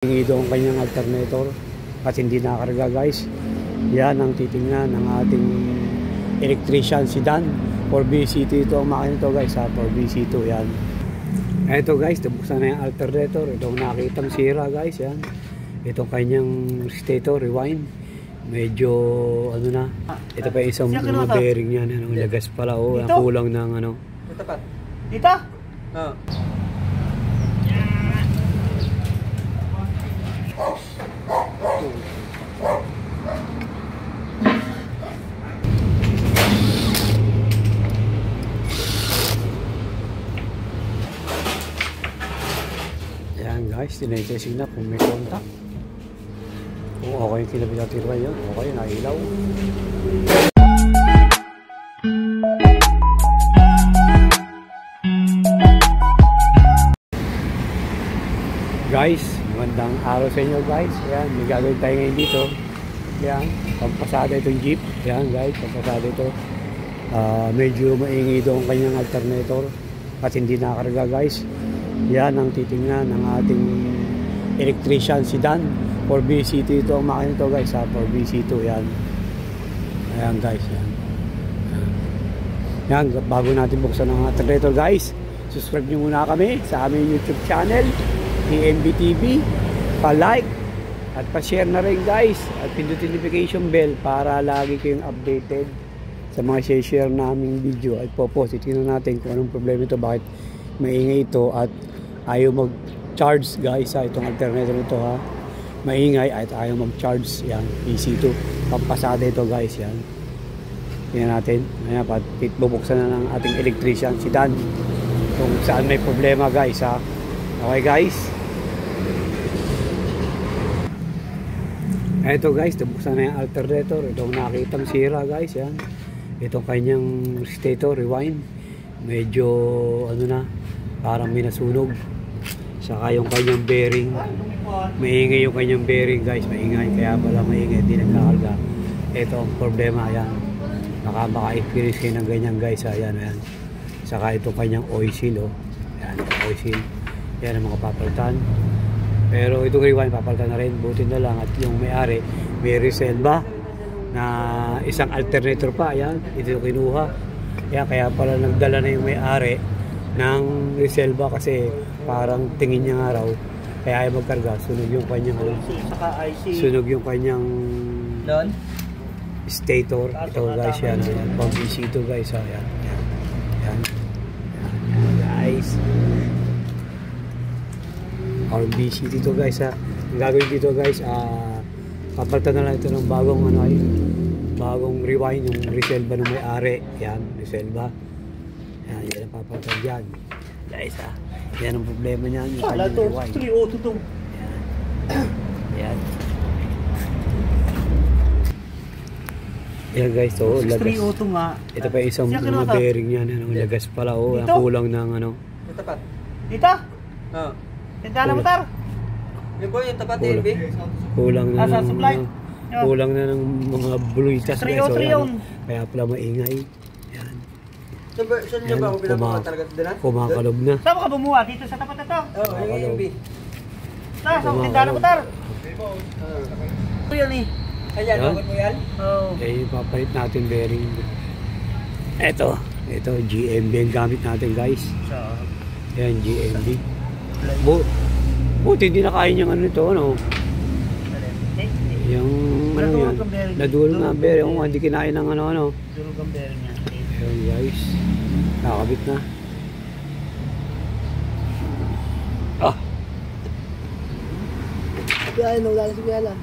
Ito ang kanyang alternator at hindi nakakarga guys. Yan ang titingnan ng ating electrician si Dan. 4BC2 ito ang makina ito guys ha. 4BC2 yan. Ito guys, nabuksan na yung alternator. Ito ang nakitang sira guys yan. Ito ang kanyang stator, rewind. Medyo ano na. Ito pa isang mga bearing yan. Ang lagas pala oh. Ang kulang ng ano. Ito pa. Dito? Oo. Ayan guys, tinetesting na kung may contact. Kung okay yung kinabinatira yun, okay, nailaw. Guys, magandang araw sa inyo guys. Ayan, may gagawin tayo ngayon dito. Ayan, pampasada itong jeep. Ayan guys, pampasada ito. Medyo maingay ito ang kanyang alternator at hindi nakakarga guys. Yan ang titingnan ng ating electrician si Dan. 4BC2 ito ang makina ito guys ha. 4BC2 yan. Ayan guys yan. Yan, bago natin buksan ang alternator guys, subscribe nyo muna kami sa aming YouTube channel PNB TV, pa-like at pa-share na rin guys at pindutin notification bell para lagi kayong updated sa mga share naming video at po-post. Tingnan natin kung anong problema ito, bakit maingay ito at ayaw mag-charge guys ha. Itong alternator ito ha, maingay at ayaw mag-charge. Yan, PC2 pampasada ito guys yan. Tingnan natin. Ayan, bubuksan na ng ating electrician si Dan kung saan may problema guys ha. Okay guys, eto guys, nabuksan na yung alternator. Itong nakitang sira guys yan. Itong kanyang stator, rewind. Medyo ano na, parang may nasunog. Saka yung kanyang bearing, maingay yung kanyang bearing guys, maingay. Kaya pala maingay, hindi nagkakarga. Ito ang problema yan. Baka-experience kayo ng ganyan guys. Ayan, ayan. Saka itong kanyang oil seal oh. Ayan, oil seal. Yan ang mga papalitan. Pero itong rewind papalitan na rin. Buti na lang at yung may-ari may reserva na isang alternator pa. Ayan, ito yung kinuha. Ayan, kaya pala nagdala na yung may-ari ng reserva kasi parang tingin niya nga raw kaya ayaw magkarga. Sunog yung kanyang sunog yung kanyang stator. Ito guys yan. Ayan, pang-BC2 guys. Ayan, ayan, ayan, ayan guys. Our BC dito guys ha. Ang gagawin dito guys, papalitan na lang ito ng bagong ano ay bagong rewind, yung reserva ng may-ari. Yan, reserva. Yan, yan ang papalitan dyan guys ha. Yan ang problema niyan, yung kanyang rewind. Yan. Yan. Yan guys, so lagas. nga. Ito pa isang mga bearing yan. Ang lagas pala oh. Ang kulang ng ano. Ito pa. Dito? Oo. Tindahan na motor? Yung po yung tapat TNB. Kulang na ng supply. Kulang na ng mga bluitas guys. So, yan, 303 kaya pala maingay. Yan. Saan nyo ba ako pinapaka talaga doon? Kumakalob na. Saan mo ka bumuha? Dito sa tapat na to? Oo, yung TNB. Sa tindahan na motor? Ito yan eh. Ayan, bakit mo yan? Oo. Eh, papalit natin bearing. Ito GMB ang gamit natin guys. Yan, GMB. Buti hindi na kaya niyang ano ito, ano? Yung ano yan, nadulog na bearing. Kung hindi kinain ng ano. Durog ang bearing niya. Ayan guys, nakakabit na. Ay, wala na si Biala.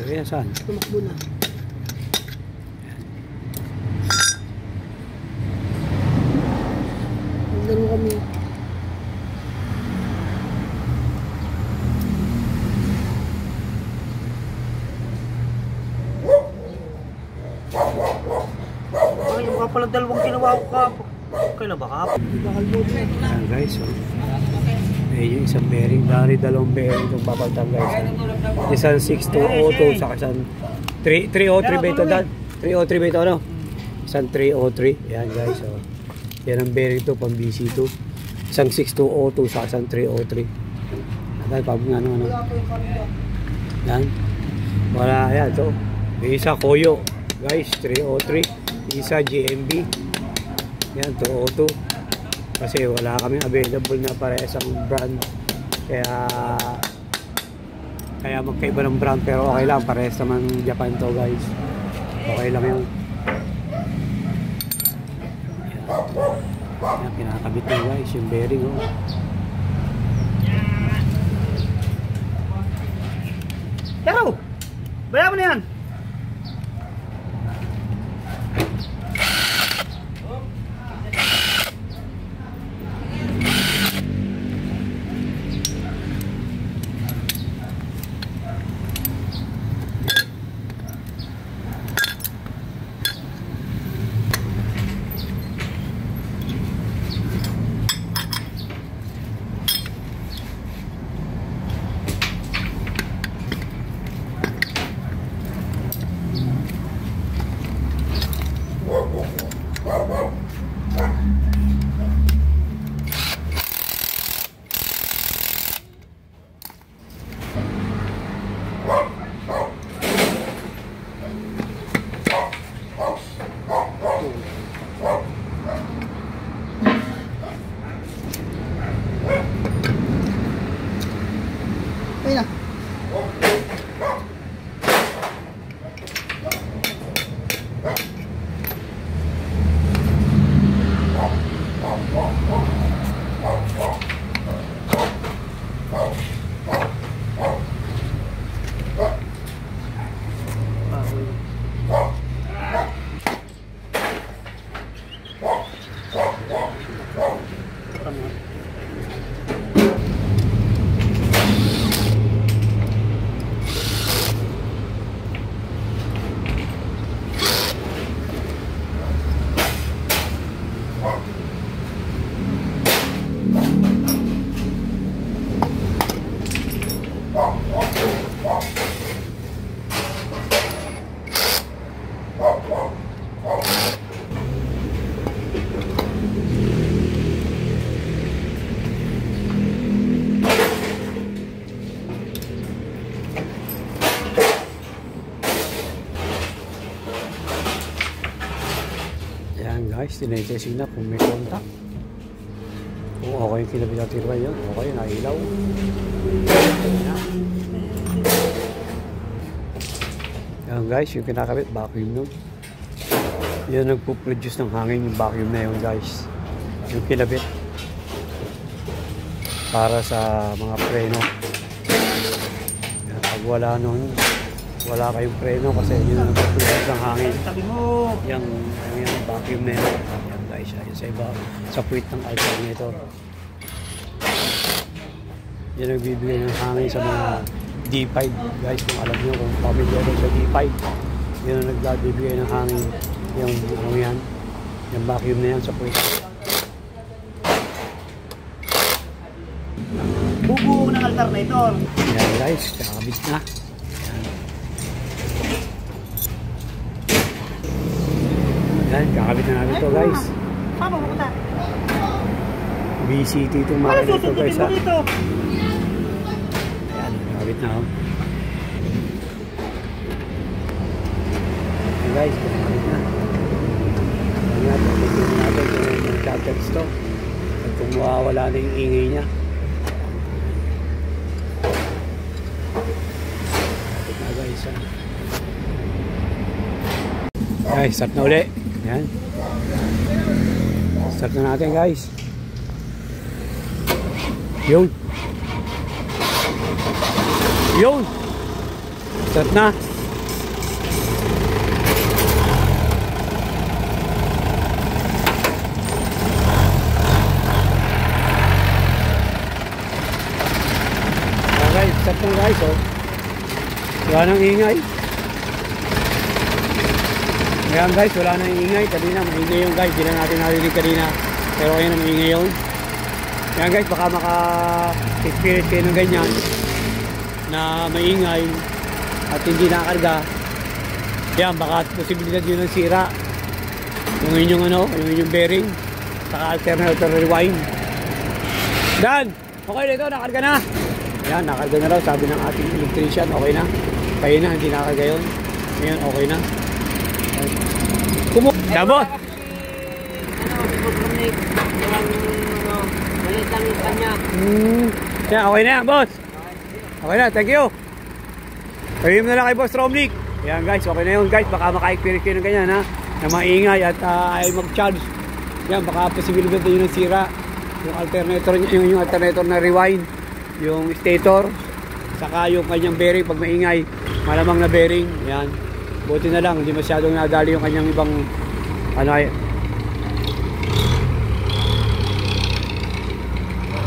Okay, saan? Tumakbo na. Nandun kami. Ay, yung pala dalawang ginawa ko ka. Kailan ba ka? Ayan guys, oh. Eh, yung isang bearing, dalawang bearing itong papalitan guys. Isang 6202, saka isang 303 ba ito dad? 303 ba ito ano? Isang 303, yan guys. Oh. Yan ang bearing ito, pang BC2. Isang 6202 sa isang 303. Dahil pag ano. Yan. Wala, yan. So, isa Koyo. Guys, 303. Isa GMB. Yan, 202. Kasi wala kami available na parehas ang brand. Kaya magkaiba ng brand, pero okay lang. Parehas naman Japan to, guys. Okay lang yun. Yan, pinakabit na guys, yung bearing. Oh. Pero, bala mo na yan. Ayun na. Ayan guys, tinetesting na kung may contact. Kung okay yung kinabit natin ba yun, okay, nailaw. Ayan guys, yung kinakabit, vacuum nun. Yan nagpo-produce ng hangin yung vacuum na yun guys. Yung kinabit. Para sa mga preno. Ayan, pag wala nun, wala kayong preno kasi yun ang nagpo-produce ng hangin. Sabi mo. Yung vacuum na yun. Yan guys, ayun sa iba. Sa puwit ng alternator. Yan nagbibigay ng hangin sa mga D5 guys. Kung alam nyo kung familiar sa D5. Yan ang nagbibigay ng hangin. Yung ano yan. Yung vacuum na yan sa puwit. Bubuo ng alternator. Yan guys, kakabit na. Yan, kakabit na natin ito guys. Paano mo kita? VCT itong Ano makina ito guys susundutin mo ha. dito? Ayan, kakabit na oh. Ayan guys, kakabit na. Ayan natin, tignan natin kung nagtatext to. At kung mawawala na yung ingay niya. Kakabit na guys ha. Guys, start na uli. Ayan. Start na natin guys. Yun. Yun. Start na. Okay, start na guys. Oh. Wala nang ingay. Ayan guys, wala nang ingay. Kanina maingay yung guys. Hindi na natin narinig kanina. Pero kaya na maingay yun. Ayan guys, baka maka-experience kayo ng ganyan na maingay at hindi nakakarga. Ayan, baka posibilidad yun ng sira. Yung inyong ano, yung inyong bearing saka alternator rewind. Dan, okay na ito, nakarga na. Yan, nakarga na raw, sabi ng ating electrician, okay na. Kaya na, hindi nakarga yun. Ngayon, okay na. Dabot! Malit lang yung kanya. Yan, okay na yan, boss. Okay na, thank you. Pahihim na lang kay Boss Romnick. Yan guys, okay na yun guys. Baka maka-experience kayo ng ganyan ha. Na maingay at ay mag-charge. Yan, baka posibilidad yun ng sira. Yung alternator, yung alternator na rewind. Yung stator. Saka yung kanyang bearing pag maingay. Malamang na bearing. Yan. Buti na lang, hindi masyadong nadali yung kanyang ibang ano ay.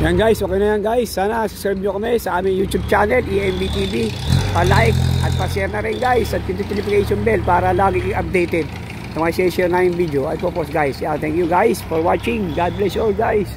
Yan guys, okay na yan guys. Sana subscribe nyo kami sa aming YouTube channel, EMB TV. Pa-like at pa-share na rin guys. At pindutin notification bell para lagi updated sa mga share na yung video. At po guys. Yeah, thank you guys for watching. God bless you all guys.